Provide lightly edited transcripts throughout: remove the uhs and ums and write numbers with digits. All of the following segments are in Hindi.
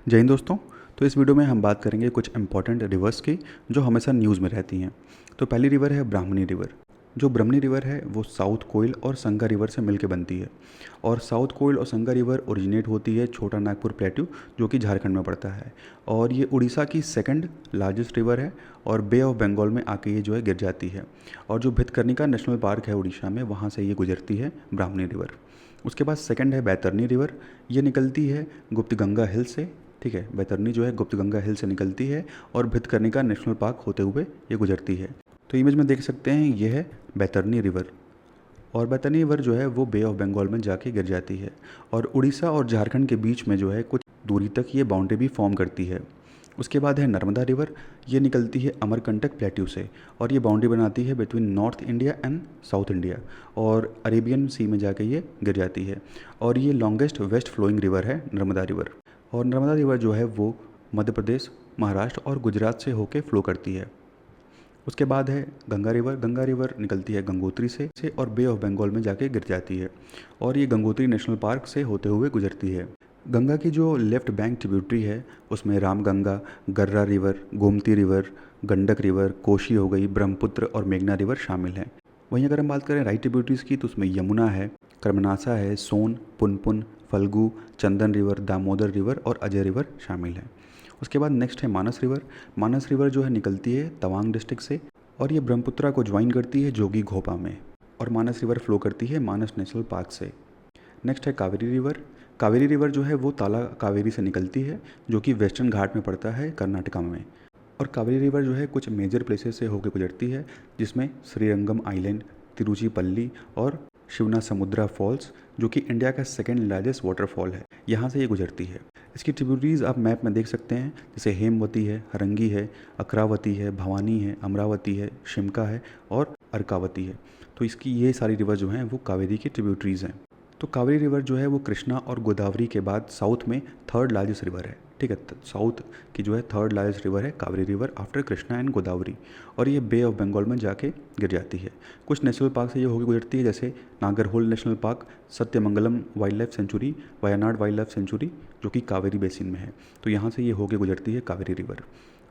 जय हिंद दोस्तों। तो इस वीडियो में हम बात करेंगे कुछ इंपॉर्टेंट रिवर्स की जो हमेशा न्यूज़ में रहती हैं। तो पहली रिवर है ब्राह्मणी रिवर। जो ब्राह्मणी रिवर है वो साउथ कोयल और संगा रिवर से मिलकर बनती है। और साउथ कोयल और संगा रिवर ओरिजिनेट होती है छोटा नागपुर प्लेट्यू जो कि झारखंड में पड़ता है। और ये उड़ीसा की सेकंड लार्जेस्ट रिवर है और बे ऑफ बंगाल में आके ये जो है गिर जाती है। और जो भितरकनिका नेशनल पार्क है उड़ीसा में, वहाँ से ये गुजरती है ब्राह्मणी रिवर। उसके बाद सेकंड है बैतरनी रिवर। ये निकलती है गुप्त गंगा हिल से। ठीक है, बैतरनी जो है गुप्त गंगा हिल से निकलती है और भितरकनिका नेशनल पार्क होते हुए ये गुजरती है। तो इमेज में देख सकते हैं ये है बैतरनी रिवर। और बैतरनी रिवर जो है वो बे ऑफ बंगाल में जाके गिर जाती है। और उड़ीसा और झारखंड के बीच में जो है कुछ दूरी तक ये बाउंड्री भी फॉर्म करती है। उसके बाद है नर्मदा रिवर। ये निकलती है अमरकंटक प्लेट्यू से और ये बाउंड्री बनाती है between north India and south India और अरेबियन सी में जाके ये गिर जाती है। और ये लॉन्गेस्ट वेस्ट फ्लोइंग रिवर है नर्मदा रिवर। और नर्मदा रिवर जो है वो मध्य प्रदेश, महाराष्ट्र और गुजरात से होके फ्लो करती है। उसके बाद है गंगा रिवर। गंगा रिवर निकलती है गंगोत्री से और बे ऑफ बंगाल में जाके गिर जाती है और ये गंगोत्री नेशनल पार्क से होते हुए गुजरती है। गंगा की जो लेफ्ट बैंक ट्रिब्यूटरी है उसमें Ramganga, Garra river, Gomti river, Gandak river, Kosi हो गई, ब्रह्मपुत्र और मेघना रिवर शामिल हैं। वहीं अगर हम बात करें राइट ट्रिब्यूटरीज़ की तो उसमें यमुना है, कर्मनासा है, सोन, पुनपुन, फल्गु, चंदन रिवर, दामोदर रिवर और अजय रिवर शामिल हैं। उसके बाद नेक्स्ट है मानस रिवर। मानस रिवर जो है निकलती है तवांग डिस्ट्रिक्ट से और ये ब्रह्मपुत्रा को ज्वाइन करती है जोगी घोपा में। और मानस रिवर फ्लो करती है मानस नेशनल पार्क से। नेक्स्ट है कावेरी रिवर। कावेरी रिवर जो है वो ताला कावेरी से निकलती है जो कि वेस्टर्न घाट में पड़ता है कर्नाटका में। और कावेरी रिवर जो है कुछ मेजर प्लेसेस से होकर गुजरती है जिसमें श्रीरंगम आइलैंड, तिरुचिपल्ली और शिवनासमुद्रा फॉल्स जो कि इंडिया का सेकेंड लार्जेस्ट वाटरफॉल है, यहाँ से ये गुजरती है। इसकी ट्रिब्यूटरीज आप मैप में देख सकते हैं, जैसे हेमवती है, हरंगी है, अकरावती है, भवानी है, अमरावती है, शिमका है और अर्कावती है। तो इसकी ये सारी रिवर जो हैं वो कावेरी की ट्रिब्यूटरीज हैं। तो कावेरी रिवर जो है वो कृष्णा और गोदावरी के बाद साउथ में थर्ड लार्जेस्ट रिवर है। ठीक है, साउथ की जो है थर्ड लार्जेस्ट रिवर है Kaveri river after Krishna and Godavari. और ये बे ऑफ बंगाल में जाके गिर जाती है। कुछ नेशनल पार्क से ये होकर गुजरती है, जैसे Nagarhole national park, Sathyamangalam wild life sanctuary, Wayanad wild life sanctuary जो कि कावेरी बेसिन में है। तो यहाँ से ये होकर गुजरती है कावेरी रिवर।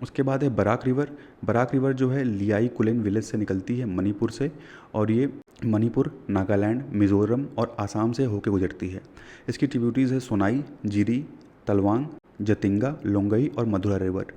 उसके बाद है बराक रिवर। बराक रिवर जो है लियाई कुलेन विलेज से निकलती है मणिपुर से और ये मणिपुर, नागालैंड, मिजोरम और आसाम से होकर गुजरती है। इसकी ट्रिब्यूटरीज है सोनाई, जीरी, तलवांग, जतिंगा, लोंगई और मधुरा रिवर।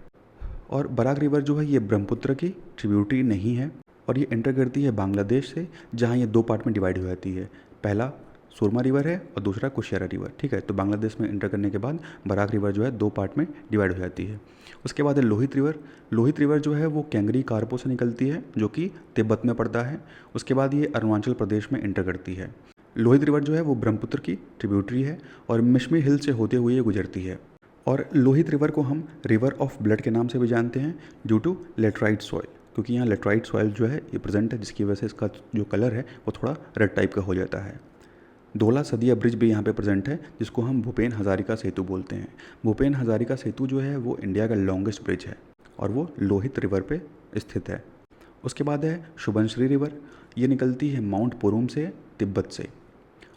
और बराक रिवर जो है ये ब्रह्मपुत्र की ट्रिब्यूटरी नहीं है और ये एंटर करती है बांग्लादेश से, जहाँ ये दो पार्ट में डिवाइड हो जाती है। पहला सुरमा रिवर है और दूसरा कुशियारा रिवर। ठीक है, तो बांग्लादेश में एंटर करने के बाद बराक रिवर जो है दो पार्ट में डिवाइड हो जाती है। उसके बाद है लोहित रिवर। लोहित रिवर जो है वो कैंगरी कारपो से निकलती है जो कि तिब्बत में पड़ता है। उसके बाद ये अरुणाचल प्रदेश में एंटर करती है। लोहित रिवर जो है वो ब्रह्मपुत्र की ट्रिब्यूटरी है और मिश्मी हिल से होते हुए ये गुजरती है। और लोहित रिवर को हम रिवर ऑफ ब्लड के नाम से भी जानते हैं ड्यू टू लेटराइट सॉइल, क्योंकि यहाँ लेटराइट सॉइल जो है ये प्रेजेंट है, जिसकी वजह से इसका जो कलर है वो थोड़ा रेड टाइप का हो जाता है। धोला सदिया ब्रिज भी यहाँ पे प्रेजेंट है जिसको हम भूपेन हजारिका सेतु बोलते हैं। भूपेन हजारिका सेतु जो है वो इंडिया का लॉन्गेस्ट ब्रिज है और वो लोहित रिवर पे स्थित है। उसके बाद है शुभनश्री रिवर। ये निकलती है माउंट पोरूम से, तिब्बत से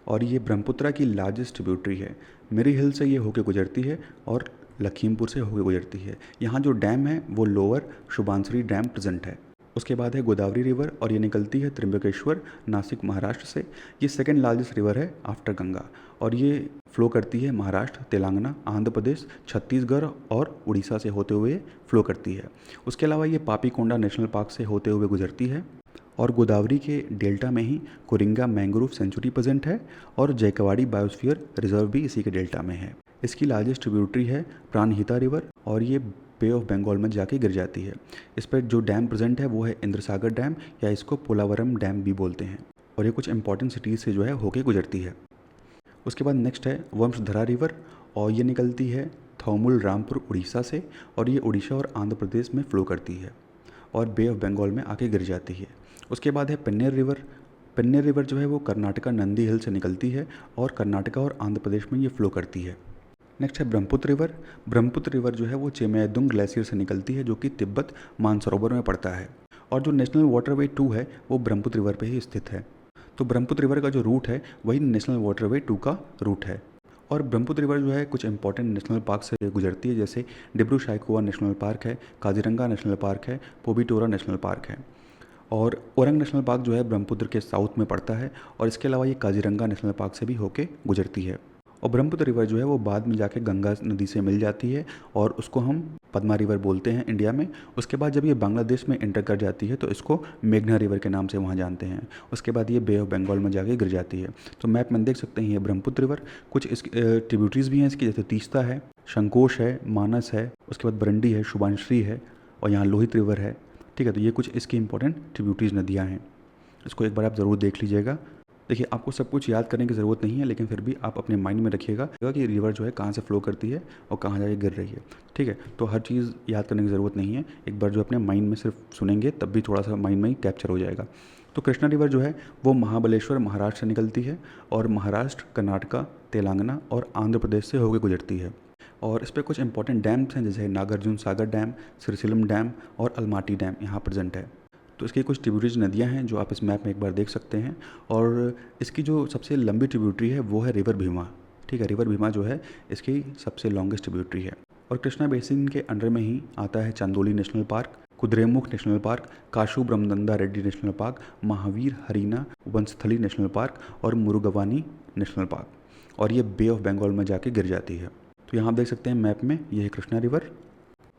और ये ब्रह्मपुत्रा की लार्जेस्ट ट्रिब्यूटरी है। मेरी हिल से ये होके गुजरती है और लखीमपुर से होके गुजरती है। यहाँ जो डैम है वो लोअर शुभांश्री डैम प्रेजेंट है। उसके बाद है गोदावरी रिवर और ये निकलती है त्रिम्बकेश्वर, नासिक, महाराष्ट्र से। ये सेकंड लार्जेस्ट रिवर है आफ्टर गंगा और ये फ्लो करती है महाराष्ट्र, तेलंगाना, आंध्र प्रदेश, छत्तीसगढ़ और उड़ीसा से होते हुए फ्लो करती है। उसके अलावा ये पापीकोंडा नेशनल पार्क से होते हुए गुजरती है और गोदावरी के डेल्टा में ही कोरिंगा मैंग्रोव सेंचुरी प्रेजेंट है और जयकवाड़ी बायोस्फीयर रिजर्व भी इसी के डेल्टा में है। इसकी लार्जेस्ट ट्रिब्यूटरी है प्राणहिता रिवर और ये बे ऑफ बंगाल में जाके गिर जाती है। इस पर जो डैम प्रेजेंट है वो है इंद्रसागर डैम या इसको पोलावरम डैम भी बोलते हैं और ये कुछ इंपॉर्टेंट सिटीज़ से जो है होके गुजरती है। उसके बाद नेक्स्ट है वंशधरा रिवर और ये निकलती है थौमुल रामपुर उड़ीसा से और ये उड़ीसा और आंध्र प्रदेश में फ्लो करती है और बे ऑफ बंगाल में आके गिर जाती है। उसके बाद है पेन्नेर रिवर। पेन्नेर रिवर जो है वो कर्नाटका नंदी हिल से निकलती है और कर्नाटका और आंध्र प्रदेश में ये फ्लो करती है। नेक्स्ट है ब्रह्मपुत्र रिवर। ब्रह्मपुत्र रिवर जो है वो चेमायदुंग ग्लेशियर से निकलती है जो कि तिब्बत मानसरोवर में पड़ता है और जो नेशनल वाटरवे 2 है वो ब्रह्मपुत्र रिवर पे ही स्थित है। तो ब्रह्मपुत्र रिवर का जो रूट है वही नेशनल वाटरवे 2 का रूट है। और ब्रह्मपुत्र रिवर जो है कुछ इंपॉर्टेंट नेशनल पार्क से गुजरती है, जैसे डिब्रू साइखोवा नेशनल पार्क है, काजीरंगा नेशनल पार्क है, पोबिटोरा नेशनल पार्क है। और ओरंग नेशनल पार्क जो है ब्रह्मपुत्र के साउथ में पड़ता है, और इसके अलावा ये काजीरंगा नेशनल पार्क से भी होके गुजरती है। और ब्रह्मपुत्र रिवर जो है वो बाद में जाके गंगा नदी से मिल जाती है, और उसको हम पद्मा रिवर बोलते हैं इंडिया में। उसके बाद जब ये बांग्लादेश में एंटर कर जाती है तो इसको मेघना रिवर के नाम से वहाँ जानते हैं। उसके बाद ये बे ऑफ बंगाल में जाके गिर जाती है। तो मैप में देख सकते हैं ये ब्रह्मपुत्र रिवर, कुछ इस ट्रिब्यूटरीज भी हैं इसकी, जैसे तीस्ता है, शंकोश है, मानस है, उसके बाद बरंडी है, शुभांश्री है, और यहाँ लोहित रिवर है। ठीक है, तो ये कुछ इसकी इंपॉर्टेंट ट्रिब्यूटरीज नदियाँ हैं। इसको एक बार आप ज़रूर देख लीजिएगा। देखिए, आपको सब कुछ याद करने की ज़रूरत नहीं है, लेकिन फिर भी आप अपने माइंड में रखिएगा कि रिवर जो है कहाँ से फ्लो करती है और कहाँ जाके गिर रही है। ठीक है, तो हर चीज़ याद करने की ज़रूरत नहीं है, एक बार जो अपने माइंड में सिर्फ सुनेंगे तब भी थोड़ा सा माइंड में ही कैप्चर हो जाएगा। तो कृष्णा रिवर जो है वो महाबलेश्वर महाराष्ट्र से निकलती है, और महाराष्ट्र, कर्नाटका, तेलंगाना और आंध्र प्रदेश से होकर गुजरती है। और इस पर कुछ इंपॉर्टेंट डैम्स हैं, जैसे नागार्जुन सागर डैम, सिरसिलम डैम और अलमाटी डैम यहाँ प्रेजेंट है। तो इसकी कुछ ट्रिब्यूटरीज नदियाँ हैं जो आप इस मैप में एक बार देख सकते हैं। और इसकी जो सबसे लंबी ट्रिब्यूटरी है वो है रिवर भीमा। ठीक है, रिवर भीमा जो है इसकी सबसे लॉन्गेस्ट ट्रिब्यूटरी है। और कृष्णा बेसिन के अंडर में ही आता है Chandoli national park, Kudremukh national park, Kasu Brahmananda Reddy national park, Mahavir Harina Vanasthali national park और मुरुगवानी नेशनल पार्क। और ये बे ऑफ बंगाल में जाके गिर जाती है। तो यहाँ आप देख सकते हैं मैप में, ये है कृष्णा रिवर।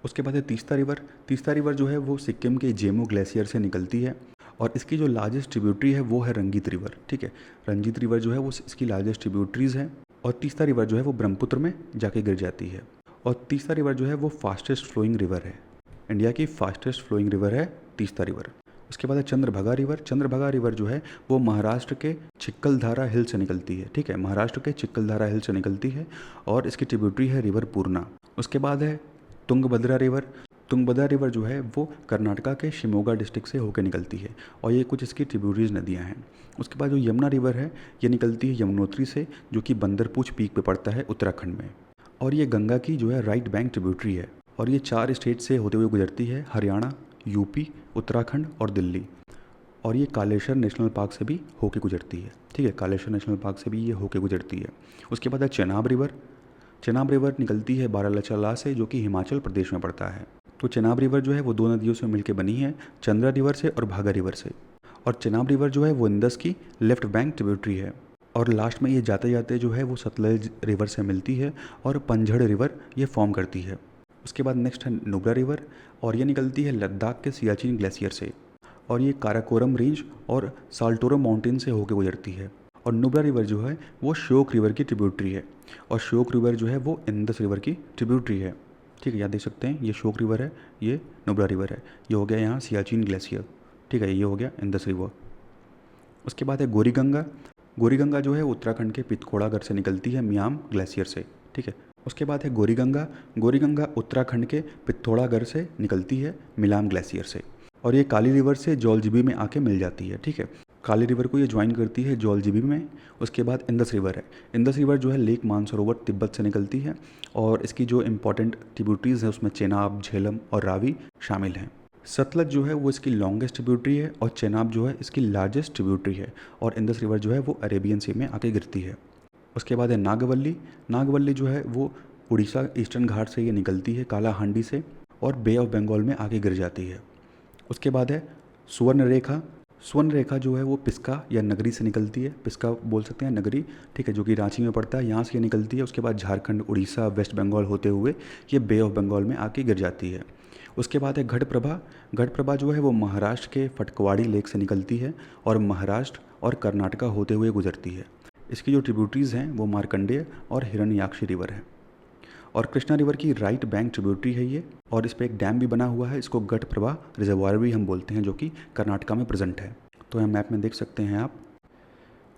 उसके बाद है तीस्ता रिवर। तीस्ता रिवर जो है वो सिक्किम के जेमू ग्लेशियर से निकलती है, और इसकी जो लार्जेस्ट ट्रिब्यूटरी है वो है रंजीत रिवर। ठीक है, रंजीत रिवर जो है वो इसकी लार्जेस्ट ट्रिब्यूटरीज है। और तीस्ता रिवर जो है वो ब्रह्मपुत्र में जाके गिर जाती है। और तीस्ता रिवर जो है वो फास्टेस्ट फ्लोइंग रिवर है, इंडिया की फास्टेस्ट फ्लोइंग रिवर है तीस्ता रिवर। उसके बाद है चंद्रभागा रिवर। चंद्रभागा रिवर जो है वो महाराष्ट्र के चिक्कलधारा हिल से निकलती है। ठीक है, महाराष्ट्र के चिक्कलधारा हिल से निकलती है, और इसकी ट्रिब्यूटरी है रिवर पूर्णा। उसके बाद है तुंगभद्रा रिवर। तुंगभद्रा रिवर जो है वो कर्नाटका के शिमोगा डिस्ट्रिक्ट से होकर निकलती है, और ये कुछ इसकी ट्रिब्यूटरीज नदियाँ हैं। उसके बाद जो यमुना रिवर है ये निकलती है यमुनोत्री से, जो कि बंदरपूछ पीक पे पड़ता है उत्तराखंड में। और ये गंगा की जो है राइट बैंक ट्रिब्यूटरी है, और ये 4 स्टेट से होते हुए गुजरती है, हरियाणा, यूपी, उत्तराखंड और दिल्ली। और ये कालेश्वर नेशनल पार्क से भी होके गुजरती है। ठीक है, कालेश्वर नेशनल पार्क से भी ये होके गुजरती है। उसके बाद है चेनाब रिवर। चेनाब रिवर निकलती है बारालाचाला से, जो कि हिमाचल प्रदेश में पड़ता है। तो चेनाब रिवर जो है वो 2 नदियों से मिलकर बनी है, चंद्रा रिवर से और भागा रिवर से। और चेनाब रिवर जो है वो इंदस की लेफ्ट बैंक ट्रिब्यूटरी है। और लास्ट में ये जाते जाते जो है वो सतलज रिवर से मिलती है, और पंझड़ रिवर ये फॉर्म करती है। उसके बाद नेक्स्ट है नुब्रा रिवर, और ये निकलती है लद्दाख के सियाचिन ग्लेशियर से, और ये काराकोरम रेंज और साल्टोरम माउंटेन से होकर गुजरती है। और नुब्रा रिवर जो है वो श्योक रिवर की ट्रिब्यूटरी है, और श्योक रिवर जो है वो इंदस रिवर की ट्रिब्यूटरी है। ठीक है, यहाँ देख सकते हैं ये श्योक रिवर है, ये नुब्रा रिवर है, ये हो गया यहाँ सियाचिन ग्लेशियर। ठीक है, ये हो गया इंदस रिवर। उसके बाद है गौरी गंगा। गौरी गंगा जो है उत्तराखंड के पिथौरागढ़ से निकलती है मियाम ग्लेशियर से। ठीक है, उसके बाद है गौरी गंगा। गौरी गंगा उत्तराखंड के पिथौरागढ़ से निकलती है मिलाम ग्लेशियर से, और ये काली रिवर से जौलजिबी में आके मिल जाती है। ठीक है, काली रिवर को ये ज्वाइन करती है जौलजिबी में। उसके बाद इंदस रिवर है। इंदस रिवर जो है लेक मानसरोवर तिब्बत से निकलती है, और इसकी जो इंपॉर्टेंट ट्रिब्यूटरीज है उसमें चेनाब, झेलम और रावी शामिल हैं। सतलज जो है वो इसकी लॉन्गेस्ट ट्रिब्यूटरी है, और चेनाब जो है इसकी लार्जेस्ट ट्रिब्यूटरी है, और इंदस रिवर जो है वो अरेबियन सी में आके गिरती है। उसके बाद है नागवल्ली। नागवल्ली जो है वो उड़ीसा ईस्टर्न घाट से ये निकलती है कालाहांडी से, और बे ऑफ बंगाल में आके गिर जाती है। उसके बाद है सुवर्ण रेखा। स्वर्ण रेखा जो है वो पिस्का या नगरी से निकलती है, पिस्का बोल सकते हैं, नगरी। ठीक है, जो कि रांची में पड़ता है, यहाँ से ये निकलती है। उसके बाद झारखंड, उड़ीसा, वेस्ट बंगाल होते हुए ये बे ऑफ बंगाल में आके गिर जाती है। उसके बाद है घटप्रभा। घटप्रभा जो है वो महाराष्ट्र के फटकवाड़ी लेक से निकलती है, और महाराष्ट्र और कर्नाटका होते हुए गुजरती है। इसकी जो ट्रिब्यूटरीज हैं वो मार्कंडेय और हिरण्ययाक्षी रिवर है। और कृष्णा रिवर की राइट बैंक ट्रिब्यूटरी है ये, और इस पर एक डैम भी बना हुआ है, इसको घटप्रभा रिजर्वायर भी हम बोलते हैं, जो कि कर्नाटका में प्रेजेंट है। तो यहाँ मैप में देख सकते हैं आप।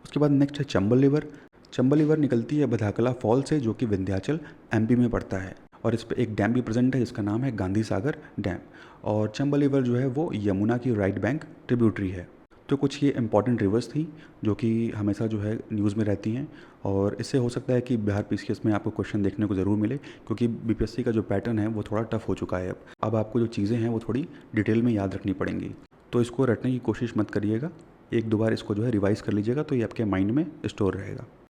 उसके बाद नेक्स्ट है चंबल रिवर। चंबल रिवर निकलती है बधाकला फॉल से, जो कि विंध्याचल एमपी में पड़ता है, और इस पर एक डैम भी प्रेजेंट है जिसका नाम है गांधी सागर डैम। और चंबल रिवर जो है वो यमुना की राइट बैंक ट्रिब्यूटरी है। तो कुछ ये इंपॉर्टेंट रिवर्स थी जो कि हमेशा जो है न्यूज़ में रहती हैं, और इससे हो सकता है कि बिहार पीसीएस में आपको क्वेश्चन देखने को ज़रूर मिले, क्योंकि बीपीएससी का जो पैटर्न है वो थोड़ा टफ हो चुका है। अब आपको जो चीज़ें हैं वो थोड़ी डिटेल में याद रखनी पड़ेंगी, तो इसको रटने की कोशिश मत करिएगा। 1-2 बार इसको जो है रिवाइज़ कर लीजिएगा, तो ये आपके माइंड में स्टोर रहेगा।